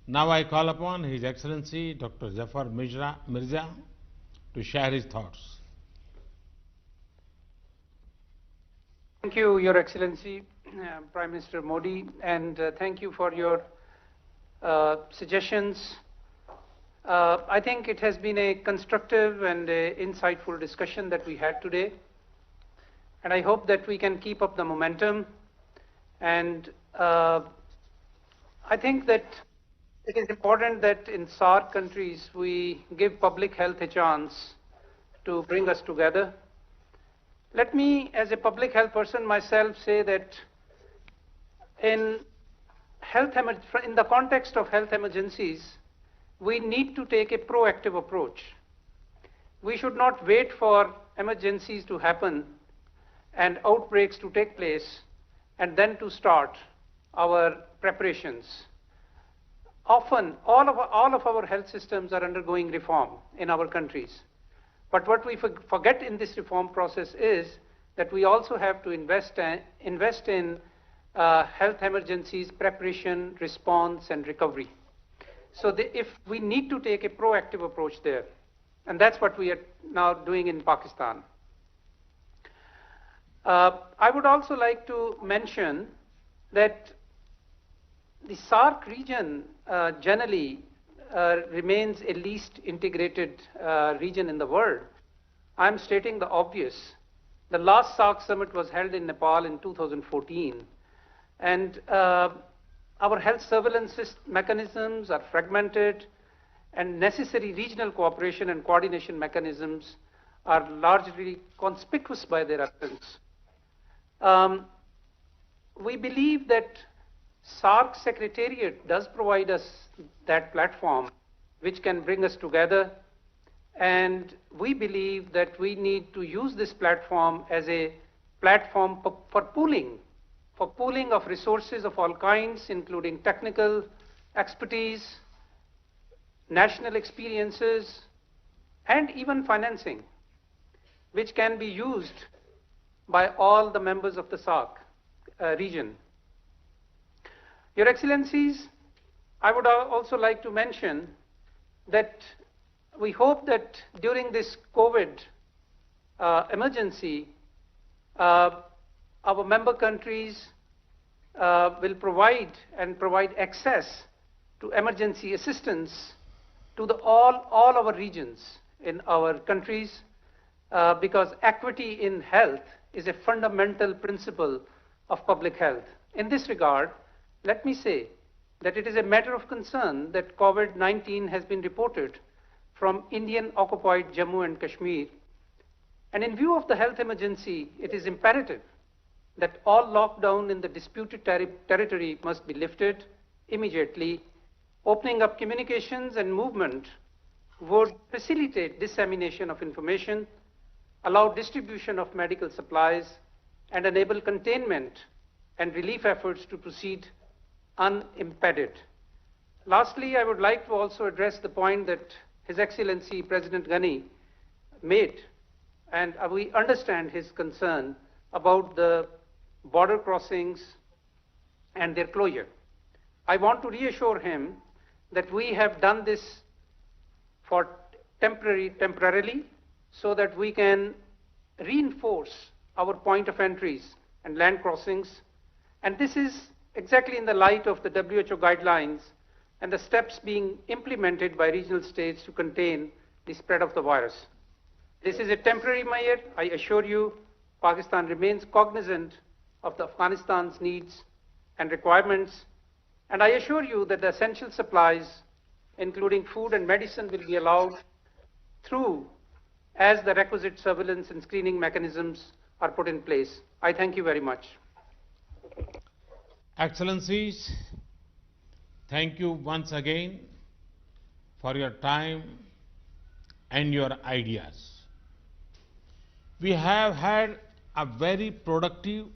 Now I call upon His Excellency Dr. Zafar Mirza to share his thoughts. Thank you, Your Excellency, Prime Minister Modi, and thank you for your suggestions. I think it has been a constructive and insightful discussion that we had today, and I hope that we can keep up the momentum. And I think that it is important that in SAARC countries we give public health a chance to bring us together. Let me, as a public health person myself, say that in the context of health emergencies, we need to take a proactive approach. We should not wait for emergencies to happen and outbreaks to take place and then to start our preparations. Often, all of our health systems are undergoing reform in our countries. But what we forget in this reform process is that we also have to invest in health emergencies, preparation, response, and recovery. So if we need to take a proactive approach there, and that's what we are now doing in Pakistan. I would also like to mention that the SAARC region generally remains a least integrated region in the world. I'm stating the obvious. The last SAARC summit was held in Nepal in 2014, and our health surveillance mechanisms are fragmented, and necessary regional cooperation and coordination mechanisms are largely conspicuous by their absence. We believe that SAARC Secretariat does provide us that platform which can bring us together, and we believe that we need to use this platform as a platform for pooling of resources of all kinds, including technical expertise, national experiences, and even financing, which can be used by all the members of the SAARC region. Your Excellencies, I would also like to mention that we hope that during this COVID emergency, our member countries will provide access to emergency assistance to all our regions in our countries, because equity in health is a fundamental principle of public health. In this regard, let me say that it is a matter of concern that COVID-19 has been reported from Indian-occupied Jammu and Kashmir. And in view of the health emergency, it is imperative that all lockdown in the disputed territory must be lifted immediately. Opening up communications and movement would facilitate dissemination of information, allow distribution of medical supplies, and enable containment and relief efforts to proceed unimpeded. Lastly, I would like to also address the point that His Excellency President Ghani made, and we understand his concern about the border crossings and their closure. I want to reassure him that we have done this for temporarily so that we can reinforce our point of entries and land crossings, and this is exactly in the light of the WHO guidelines and the steps being implemented by regional states to contain the spread of the virus. This is a temporary measure. I assure you, Pakistan remains cognizant of Afghanistan's needs and requirements, and I assure you that the essential supplies, including food and medicine, will be allowed through as the requisite surveillance and screening mechanisms are put in place. I thank you very much. Excellencies, thank you once again for your time and your ideas. We have had a very productive